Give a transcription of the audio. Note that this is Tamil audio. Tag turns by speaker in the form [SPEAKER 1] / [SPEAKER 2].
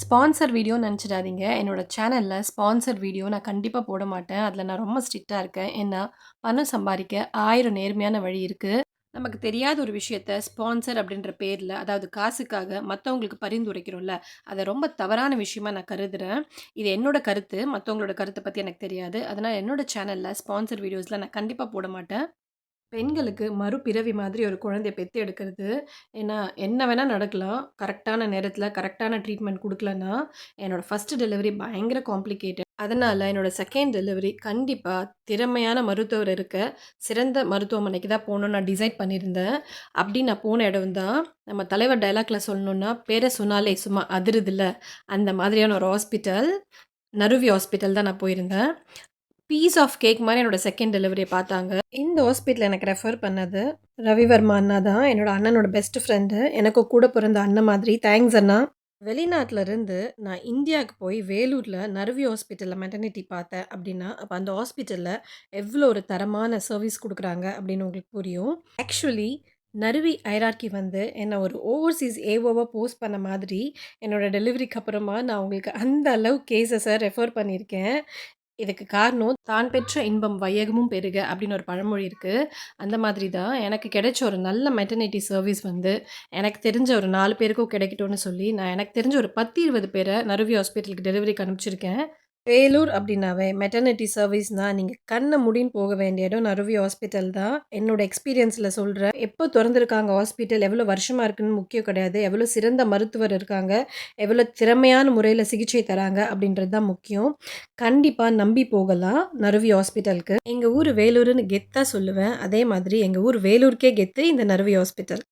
[SPEAKER 1] ஸ்பான்சர் வீடியோன்னு நெனச்சிடாதீங்க. என்னோட சேனல்ல ஸ்பான்சர் வீடியோ நான் கண்டிப்பா போட மாட்டேன். அதில நான் ரொம்ப ஸ்ட்ரிக்ட்டா இருக்கேன். ஏன்னா, பணம் சம்பாரிக்க 1000 நேர்மையான வழி இருக்கு. நமக்கு தெரியாத ஒரு விஷயத்த ஸ்பான்சர் அப்படின்ற பேர்ல, அதாவது காசுக்காக மத்தவங்களுக்கு பரிந்துரைக்கிறோம்ல, அத ரொம்ப தவறான விஷயமா நான் கருதுறேன். இது என்னோட கருத்து. மத்தவங்களோட கருத்த பத்தி எனக்கு தெரியாது. அதனால என்னோட சேனல்ல ஸ்பான்சர் வீடியோஸ்லாம் நான் கண்டிப்பா போட மாட்டேன். பெண்களுக்கு மறுபிறவி மாதிரி ஒரு குழந்தைய பெத்து எடுக்கிறது. ஏன்னா, என்ன வேணா நடக்கலாம். கரெக்ட்டான நேரத்தில, கரெக்ட்டான ட்ரீட்மெண்ட் குடுக்கலன்னா, என்னோட ஃபர்ஸ்ட் டெலிவரி பயங்கர காம்ப்ளிகேட்டட். அதனால என்னோட செகண்ட் டெலிவரி கண்டிப்பா திறமையான மருத்துவர் இருக்க, சிறந்த மருத்துவமனைக்கு தான் போணும்னு நான் டிசைட் பண்ணியிருந்தேன். அப்படி நான் போன இடம் தான், நம்ம தலைவர் டயலாக்ல சொல்லணும்னா, பேர சொன்னாலே சும்மா அதிருதுல்ல, அந்த மாதிரியான ஒரு ஹாஸ்பிட்டல். நறுவி ஹாஸ்பிட்டல் தான் நான் போயிருந்தேன். பீஸ் ஆஃப் கேக் மாரி என்னோட செகண்ட் டெலிவரிய பார்த்தாங்க. இந்த ஹாஸ்பிட்டல் எனக்கு ரெஃபர் பண்ணது ரவிவர்மா அண்ணா தான். என்னோட அண்ணனோட பெஸ்ட் ஃப்ரெண்டு. எனக்கு கூட பிறந்த அண்ணன் மாதிரி. தேங்க்ஸ் அண்ணா. வெளிநாட்டுல இருந்து நான் இந்தியாவுக்கு போய் வேலூர்ல நறுவி ஹாஸ்பிட்டல்ல மெட்டர்னிட்டி பார்த்தேன் அப்படின்னா, அப்ப அந்த ஹாஸ்பிட்டல்ல எவ்வளோ ஒரு தரமான சர்வீஸ் குடுக்குறாங்க அப்படின்னு உங்களுக்கு புரியும். ஆக்சுவலி நறுவி ஹைரார்கி வந்து என்ன ஒரு ஓவர்சீஸ் ஏஓவா போஸ்ட் பண்ண மாதிரி, என்னோட டெலிவரிக்கு அப்புறமா நான் உங்களுக்கு அந்த அளவு கேஸஸ ரெஃபர் பண்ணியிருக்கேன். இதுக்கு காரணம், "தான் பெற்ற இன்பம் வையகமும் பெறுக" அப்படின்னு ஒரு பழமொழி இருக்கு. அந்த மாதிரி தான் எனக்கு கிடைச்ச ஒரு நல்ல மெட்டர்னிட்டி சர்வீஸ் வந்து, எனக்கு தெரிஞ்ச ஒரு 4 பேருக்கும் கிடைக்கட்டும்னு சொல்லி, நான் எனக்கு தெரிஞ்ச ஒரு 10, 20 பேர நறுவி ஹாஸ்பிட்டலுக்கு டெலிவரிக்கு அனுப்பிச்சிருக்கேன். வேலூர் அப்படின்னாவே மெட்டர்னிட்டி சர்வீஸ்னா, நீங்க கண்ண மூடின்னு போக வேண்டிய இடம் நறுவி ஹாஸ்பிட்டல் தான். என்னோட எக்ஸ்பீரியன்ஸ்ல சொல்றேன். எப்போ தொறந்திருக்காங்க ஹாஸ்பிட்டல், எவ்வளோ வருஷமா இருக்குன்னு முக்கியம் கிடையாது. எவ்வளோ சிறந்த மருத்துவர் இருக்காங்க, எவ்வளோ திறமையான முறையில சிகிச்சை தராங்க அப்படின்றது தான் முக்கியம். கண்டிப்பா நம்பி போகலாம் நறுவி ஹாஸ்பிட்டலுக்கு. எங்க ஊரு வேலூருன்னு கெத்தா சொல்லுவேன். அதே மாதிரி எங்க ஊர் வேலூருக்கே கெத்து இந்த நறுவி ஹாஸ்பிட்டல்.